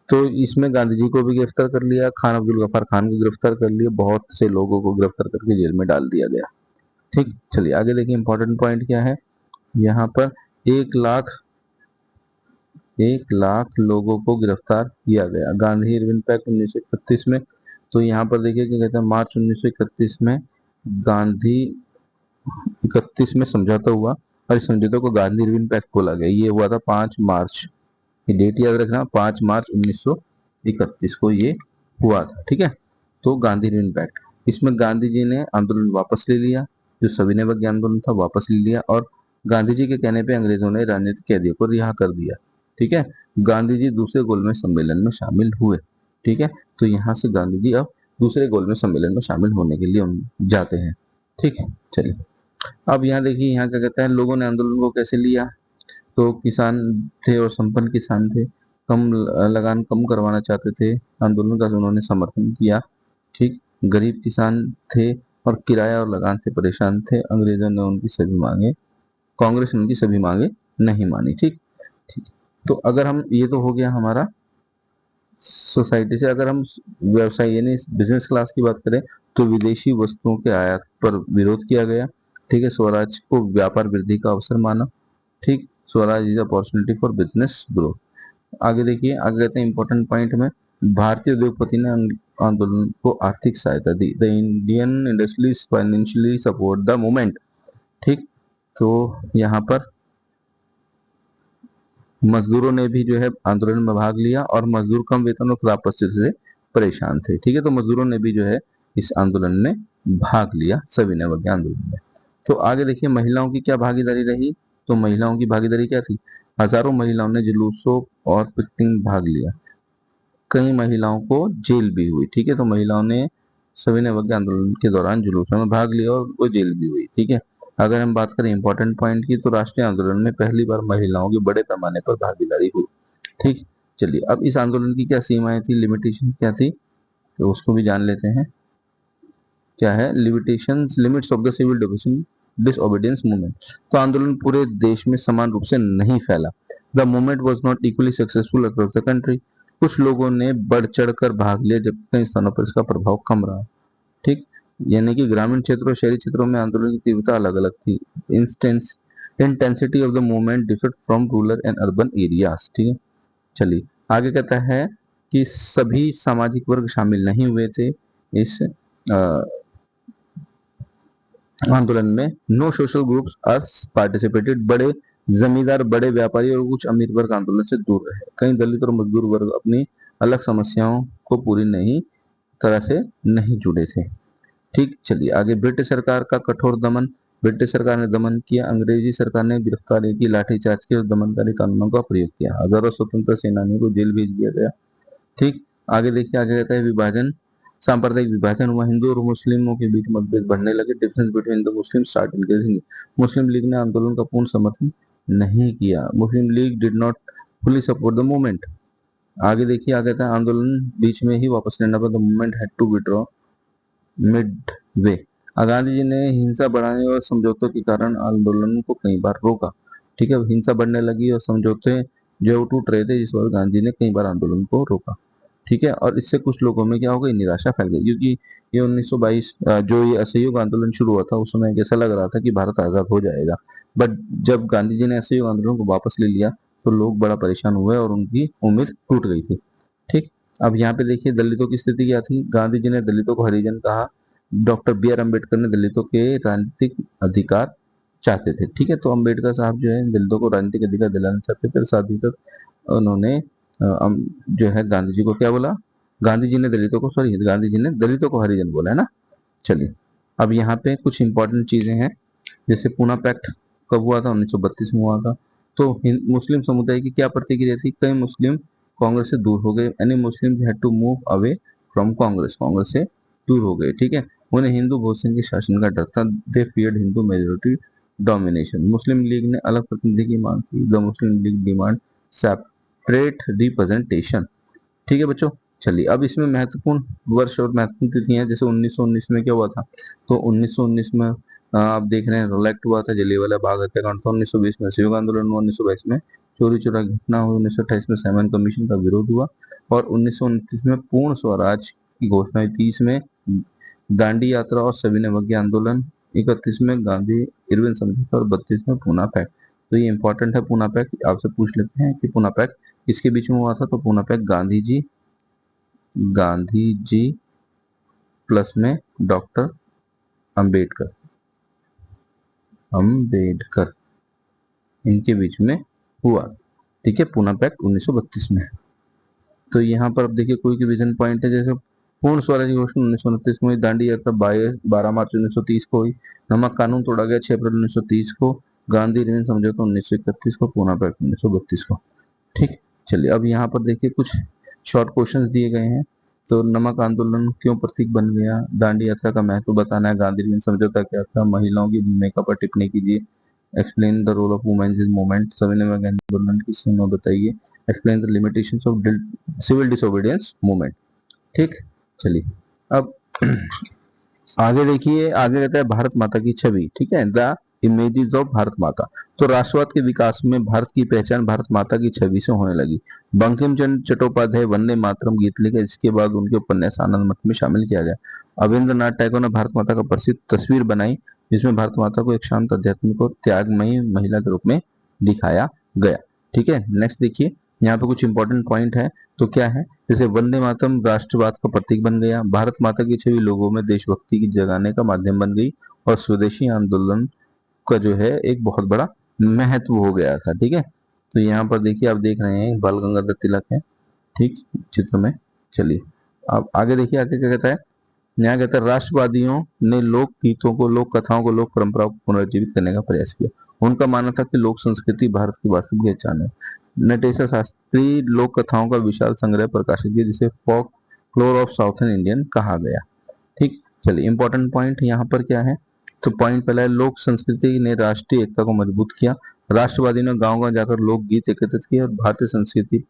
तो इसमें गांधी जी को भी गिरफ्तार कर लिया, खान अब्दुल गफार खान को गिरफ्तार कर लिया, बहुत से लोगों को गिरफ्तार करके जेल में डाल दिया गया। ठीक, चलिए आगे देखिए इंपॉर्टेंट पॉइंट क्या है। यहाँ पर 1 लाख लोगों को गिरफ्तार किया गया, गांधी इरविन पैक्ट 1931 में। तो यहाँ पर देखिए क्या कहते हैं, मार्च 1931 में गांधी 31 में समझौता हुआ, और इस समझौते को गांधी इरविन पैक्ट बोला गया। ये हुआ था 5 मार्च, ये डेट याद रखना, 5 मार्च 1931 को ये हुआ था। ठीक है, तो गांधी इरविन पैक्ट, इसमें गांधी जी ने आंदोलन वापस ले लिया, जो सविनय अवज्ञा आंदोलन था वापस ले लिया, और गांधी जी के कहने पे अंग्रेजों ने राजनीतिक कैदियों को रिहा कर दिया। ठीक है, गांधी जी दूसरे गोलमेज सम्मेलन में शामिल हुए। ठीक है, तो यहाँ से गांधी जी अब दूसरे गोलमेज सम्मेलन में शामिल होने के लिए जाते हैं। ठीक है, चलिए अब यहाँ देखिए, यहाँ क्या कहता है, लोगों ने आंदोलन को कैसे लिया। तो किसान थे और संपन्न किसान थे, कम लगान कम करवाना चाहते थे, आंदोलन का उन्होंने समर्थन किया। ठीक, गरीब किसान थे और किराया और लगान से परेशान थे, अंग्रेजों ने उनकी सभी मांगे, कांग्रेस ने उनकी सभी मांगे नहीं मानी। ठीक, ठीक, तो अगर हम, ये तो हो गया हमारा सोसाइटी से। अगर हम व्यवसाय यानी बिजनेस क्लास की बात करें, तो विदेशी वस्तुओं के आयात पर विरोध किया गया। ठीक है, स्वराज को व्यापार वृद्धि का अवसर माना। ठीक, Swaraj is opportunity for business growth. आगे देखिए, आगे कहते हैं इंपॉर्टेंट पॉइंट में, भारतीय उद्योगपति ने आंदोलन को आर्थिक सहायता दी, the Indian industries financially support the movement. ठीक, तो यहाँ पर मजदूरों ने भी जो है आंदोलन में भाग लिया, और मजदूर कम वेतन और खराब परिस्थिति से परेशान थे। ठीक है, तो मजदूरों ने भी जो है इस आंदोलन में भाग लिया, सविनय अवज्ञा आंदोलन में। तो आगे देखिए महिलाओं की क्या भागीदारी रही। तो महिलाओं की भागीदारी क्या थी, हजारों महिलाओं ने जुलूसों और पिकेटिंग में भाग लिया, कई महिलाओं को जेल भी हुई। ठीक है, तो महिलाओं ने सविनय अवज्ञा आंदोलन के दौरान जुलूसों में भाग लिया और वो जेल भी हुई। ठीक है, अगर हम बात करें इंपॉर्टेंट पॉइंट की, तो राष्ट्रीय आंदोलन में पहली बार महिलाओं की बड़े पैमाने पर भागीदारी हुई। ठीक, चलिए अब इस आंदोलन की क्या सीमाएं थी, लिमिटेशन क्या थी, तो उसको भी जान लेते हैं। क्या है limitations, limits of the civil disobedience movement. तो आंदोलन पूरे देश में समान रूप से नहीं फैला। The movement was not equally successful across the country. कुछ लोगों ने बढ़ चढ़ कर भाग लिया, जबकि कई स्थानों पर इसका प्रभाव कम रहा। ठीक, यानी कि ग्रामीण क्षेत्रों और शहरी क्षेत्रों में आंदोलन की तीव्रता अलग अलग थी। Instance intensity of the movement deferred from rural and urban areas. ठीक है, चलिए आगे कहता है कि सभी सामाजिक वर्ग शामिल नहीं हुए थे इस आंदोलन में। No social groups are participated. बड़े जमींदार, बड़े व्यापारी और कुछ अमीर वर्ग आंदोलन से दूर रहे। कई दलित और मजदूर वर्ग अपनी अलग समस्याओं को पूरी नहीं तरह से नहीं जुड़े थे। ठीक, चलिए आगे, ब्रिटिश सरकार का कठोर दमन। ब्रिटिश सरकार ने दमन किया, अंग्रेजी सरकार ने गिरफ्तारी की, लाठीचार्ज की और दमनकारी कानूनों का प्रयोग किया। हजारों स्वतंत्र सेनानियों को जेल भेज दिया गया। ठीक, आगे देखिए, आगे कहता है विभाजन, सांप्रदायिक विभाजन हुआ, हिंदू और मुस्लिमों के बीच मतभेद बढ़ने लगे। Difference between the Muslim start increasing. Muslim League ने आंदोलन का पूर्ण समर्थन नहीं किया। Muslim League did not fully support the movement. आगे देखिए, आगे कहता है आंदोलन बीच में ही वापस लेना पड़ा, the movement had to withdraw mid way. Gandhi ji ने हिंसा बढ़ाने और समझौतों के कारण आंदोलन को कई बार रोका। ठीक है, हिंसा बढ़ने लगी और समझौते जो टूट रहे थे, जिस पर गांधी ने कई बार आंदोलन को रोका। ठीक है, और इससे कुछ लोगों में क्या हो गई, निराशा फैल गई, क्योंकि ये 1922 जो ये असहयोग आंदोलन शुरू हुआ था, उस समय ऐसा लग रहा था कि भारत आजाद हो जाएगा। बट जब गांधी जी ने असहयोग आंदोलन को वापस ले लिया, तो लोग बड़ा परेशान हुए और उनकी उम्मीद टूट गई थी। ठीक, अब यहाँ पे देखिए दलितों की स्थिति क्या थी। गांधी जी ने दलितों को हरिजन कहा। डॉक्टर बी आर अम्बेडकर ने दलितों के राजनीतिक अधिकार चाहते थे। ठीक है, तो अम्बेडकर साहब जो है दलितों को राजनीतिक अधिकार दिलाना चाहते थे, साथ ही साथ उन्होंने जो है गांधी जी को क्या बोला, गांधी जी ने दलितों को, सॉरी गांधी जी ने दलितों को हरिजन बोला है ना। चलिए अब यहाँ पे कुछ इंपॉर्टेंट चीजें हैं, जैसे पूना पैक्ट कब हुआ था, 1932 में हुआ था। तो मुस्लिम समुदाय की क्या प्रतिक्रिया थी, कई मुस्लिम कांग्रेस से दूर हो गए, यानी Muslim had to move away from Congress, Congress से दूर हो गए। ठीक है, उन्हें हिंदू बहुत सिंह के शासन का डर था। दे फियर्ड हिंदू मेजोरिटी डोमिनेशन। मुस्लिम लीग ने अलग प्रतिनिधि की मांग की। The Muslim league demand separate representation. ठीक है बच्चों, चलिए अब इसमें महत्वपूर्ण वर्ष और महत्वपूर्ण तिथियां, जैसे 1919 में क्या हुआ था, तो 1919 में आप देख रहे हैं रोलैक्ट हुआ था, जलियांवाला बाग हत्याकांड था, 1920 में असहयोग आंदोलन हुआ, 1922 में चोरी चोरा घटना हुई, 1928 में साइमन कमीशन का विरोध हुआ और 1929 में पूर्ण स्वराज की घोषणा हुई, 30 में दांडी यात्रा और सविनय अवज्ञा आंदोलन, 31 में गांधी इरविन समझौता और 32 में पूना पैक्ट। तो ये इंपॉर्टेंट है पूना पैक्ट, आपसे पूछ लेते हैं कि पूना पैक्ट किसके बीच में हुआ था, तो पूना पैक्ट गांधी जी प्लस में डॉक्टर अंबेडकर इनके बीच में हुआ। ठीक है, पूना पैक्ट 1932 में है। तो यहाँ पर अब देखिए कोई विजन पॉइंट है, जैसे पूर्ण स्वराज की घोषणा 1929 में हुई, दांडी यात्रा 12 मार्च 1930 को हुई, नमक कानून तोड़ा गया 6 अप्रैल 1930 को, गांधी इरविन समझौता 1931 को, पूना पैक्ट 1932 को। ठीक, चलिए अब यहाँ पर देखिए कुछ शॉर्ट क्वेश्चंस दिए गए हैं। तो नमक आंदोलन क्यों प्रतीक बन गया, दांडी यात्रा का महत्व बताना है, गांधी इरविन समझौता क्या था, महिलाओं की भूमिका पर टिप्पणी कीजिए, explain the role of women in movement, सविनय अवज्ञा आंदोलन की सीमा बताइए, explain the limitations of civil disobedience movement. ठीक, चलिए अब आगे देखिए, आगे कहता है भारत माता की छवि। ठीक है, द इमेजेस ऑफ भारत माता। तो राष्ट्रवाद के विकास में भारत की पहचान भारत माता की छवि से होने लगी। बंकिम चंद्र चट्टोपाध्याय वंदे मातरम गीत लिखे, जिसके बाद उनके उपन्यास आनंद मठ में शामिल किया गया। अविंद्रनाथ टैगोर ने भारत माता का प्रसिद्ध तस्वीर बनाई, जिसमें भारत माता को एक शांत, आध्यात्मिक और त्यागमयी महिला के रूप में दिखाया गया। ठीक है, नेक्स्ट देखिए, यहाँ पे कुछ इंपॉर्टेंट पॉइंट है। तो क्या है, जैसे वंदे मातरम राष्ट्रवाद का प्रतीक बन गया, भारत माता की छवि लोगों में देशभक्ति की जगाने का माध्यम बन गई और स्वदेशी आंदोलन का जो है एक बहुत बड़ा महत्व हो गया था। ठीक है, तो यहाँ पर देखिए आप देख रहे हैं बाल गंगाधर तिलक है, ठीक, चित्र में। चलिए अब आगे देखिए, आगे क्या कहता है, यहाँ कहता है राष्ट्रवादियों ने लोक गीतों को, लोक कथाओं को, लोक परंपराओं को पुनर्जीवित करने का प्रयास किया। उनका मानना था कि लोक संस्कृति भारत की वास्तविक पहचान है। नटेशा शास्त्री लोक कथाओं का विशाल संग्रह प्रकाशित किया, जिसे फोक फ्लोर ऑफ साउथर्न इंडियन कहा गया। ठीक, चलिए इंपॉर्टेंट पॉइंट यहाँ पर क्या है, तो पॉइंट पहला है, लोक संस्कृति ने राष्ट्रीय एकता को मजबूत किया। राष्ट्रवादी ने गांव-गांव जाकर लोकगीत एकत्रित किए और भारतीय संस्कृति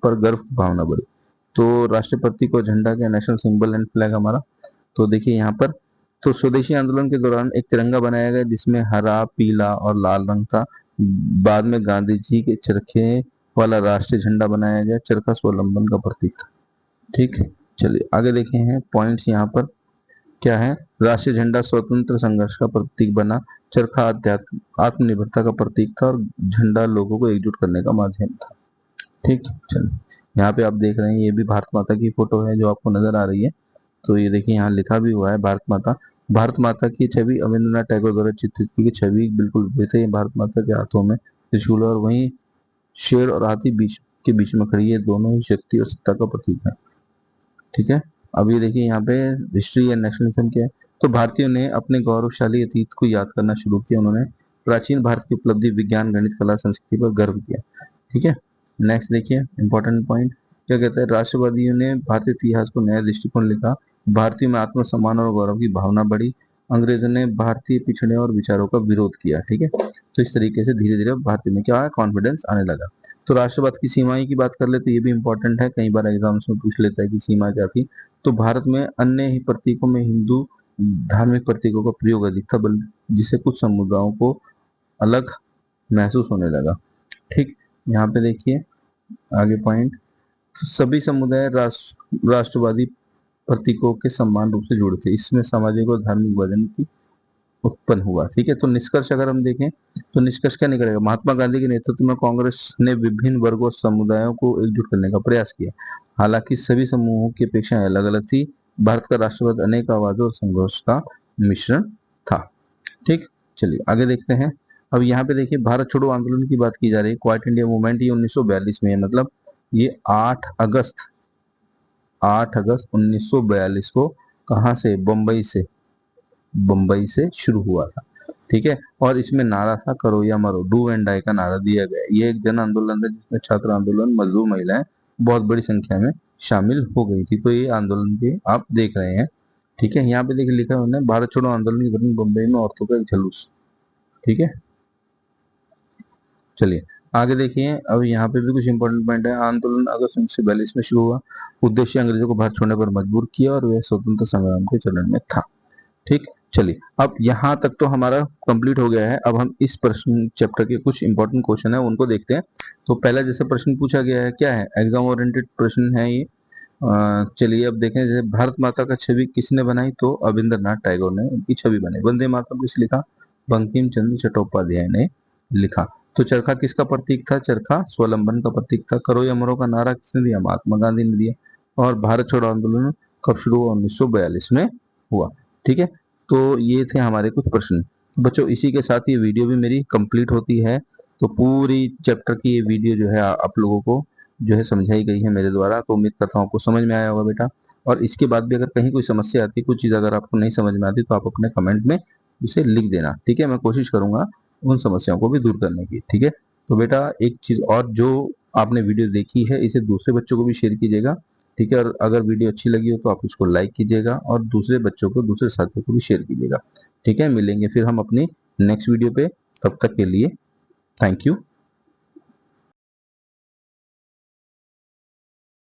पर गर्व की भावना बढ़ी। तो राष्ट्रपति को झंडा क्या, नेशनल सिंबल एंड फ्लैग हमारा। तो देखिए यहाँ पर, तो स्वदेशी आंदोलन के दौरान एक तिरंगा बनाया गया, जिसमें हरा, पीला और लाल रंग था। बाद में गांधी जी के चरखे वाला राष्ट्रीय झंडा बनाया गया, चरखा स्वावलंबन का प्रतीक था। ठीक, चलिए आगे देखे हैं पॉइंट्स यहाँ पर क्या है, राष्ट्रीय झंडा स्वतंत्र संघर्ष का प्रतीक बना, चरखा आत्मनिर्भरता का प्रतीक था और झंडा लोगों को एकजुट करने का माध्यम था। ठीक, चलिए यहाँ पे आप देख रहे हैं, ये भी भारत माता की फोटो है जो आपको नजर आ रही है। तो ये देखिए यहाँ लिखा भी हुआ है भारत माता की छवि अविंद्रनाथ टैगोर द्वारा चित्रित की छवि बिल्कुल विपरीत है। भारत माता के हाथों में त्रिशूल और वहीं शेर और हाथी बीच में खड़ी है, दोनों ही शक्ति और सत्ता का प्रतीक है। ठीक है, अब ये देखिए यहाँ पे हिस्ट्री एंड नेशनलिज्म क्या है, तो भारतीयों ने अपने गौरवशाली अतीत को याद करना शुरू किया। उन्होंने प्राचीन भारत की उपलब्धि, विज्ञान, गणित, कला, संस्कृति पर गर्व किया। ठीक है, नेक्स्ट देखिए इंपॉर्टेंट पॉइंट क्या कहता है, राष्ट्रवादियों ने भारतीय इतिहास को नया दृष्टिकोण लिखा, भारतीय में आत्मसम्मान और गौरव की भावना बढ़ी, अंग्रेजों ने भारतीय पिछड़े और विचारों का विरोध किया। ठीक है, तो इस तरीके से धीरे धीरे भारतीय में क्या है, कॉन्फिडेंस आने लगा। तो राष्ट्रवाद की सीमाएं की बात कर ले तो ये भी इंपॉर्टेंट है, कई बार एग्जाम्स में पूछ लेता है कि सीमा क्या थी। तो भारत में अन्य ही प्रतीकों में हिंदू धार्मिक प्रतीकों का प्रयोग अधिक था, जिससे कुछ समुदायों को अलग महसूस होने लगा। ठीक, यहाँ पे देखिए आगे पॉइंट, तो सभी समुदाय राष्ट्रवादी प्रतीकों के समान रूप से जुड़े थे, इसमें सामाजिक और धार्मिक विभाजन की उत्पन्न हुआ। ठीक है, तो निष्कर्ष अगर हम देखें तो निष्कर्ष क्या निकलेगा, महात्मा गांधी के नेतृत्व में कांग्रेस ने विभिन्न वर्गों समुदायों को एकजुट करने का प्रयास किया। हालांकि सभी समूहों की अपेक्षाएं अलग अलग थी। भारत का राष्ट्रवाद अनेक आवाजों और संघर्ष का मिश्रण था। ठीक, चलिए आगे देखते हैं। अब यहाँ पे देखिए भारत छोड़ो आंदोलन की बात की जा रही है, क्वाइट इंडिया मूवमेंट, ये 1942 में है, मतलब ये 8 अगस्त 1942 को कहाँ से, बम्बई से शुरू हुआ था। ठीक है, और इसमें नारा था करो या मरो, डू एंड डाई का नारा दिया गया। ये एक जन आंदोलन था जिसमें छात्र आंदोलन, मजदूर, महिलाएं बहुत बड़ी संख्या में शामिल हो गई थी। तो ये आंदोलन के आप देख रहे हैं। ठीक है, यहाँ पे देखिए लिखा है उन्होंने, भारत छोड़ो आंदोलन के दौरान बम्बई में औरतों का एक जुलूस। ठीक है, चलिए आगे देखिए। अब यहाँ पे भी कुछ इंपॉर्टेंट पॉइंट है। आंदोलन अगस्त 1942 में शुरू हुआ। उद्देश्य अंग्रेजों को भारत छोड़ने पर मजबूर किया और वह स्वतंत्र संग्राम के चरण में था। ठीक, चलिए अब यहाँ तक तो हमारा कंप्लीट हो गया है। अब हम इस प्रश्न चैप्टर के कुछ इंपॉर्टेंट क्वेश्चन है उनको देखते हैं। तो पहला जैसे प्रश्न पूछा गया है, क्या है, एग्जाम ओरिएंटेड प्रश्न है ये। चलिए अब देखें, जैसे भारत माता का छवि किसने बनाई, तो अविंद्रनाथ टैगोर ने उनकी छवि बनाई। वंदे मातरम किस लिखा, बंकिम चंद्र चट्टोपाध्याय ने लिखा। तो चरखा किसका प्रतीक था, चरखा स्वावलंबन का प्रतीक था। करो या मरो का नारा किसने दिया, महात्मा गांधी ने दिया। और भारत छोड़ो आंदोलन कब शुरू हुआ, 1942 में हुआ। ठीक है, तो ये थे हमारे कुछ प्रश्न। बच्चों इसी के साथ ये वीडियो भी मेरी कंप्लीट होती है। तो पूरी चैप्टर की ये वीडियो जो है आप लोगों को जो है समझाई गई है मेरे द्वारा। तो उम्मीद करता हूँ आपको समझ में आया होगा बेटा। और इसके बाद भी अगर कहीं कोई समस्या आती है, कुछ चीज़ अगर आपको नहीं समझ में आती, तो आप अपने कमेंट में इसे लिख देना। ठीक है, मैं कोशिश करूंगा उन समस्याओं को भी दूर करने की। ठीक है, तो बेटा एक चीज और, जो आपने वीडियो देखी है इसे दूसरे बच्चों को भी शेयर कीजिएगा। ठीक है, और अगर वीडियो अच्छी लगी हो तो आप इसको लाइक कीजिएगा और दूसरे बच्चों को, दूसरे साथियों को भी शेयर कीजिएगा। ठीक है, मिलेंगे फिर हम अपनी नेक्स्ट वीडियो पे। तब तक के लिए थैंक यू।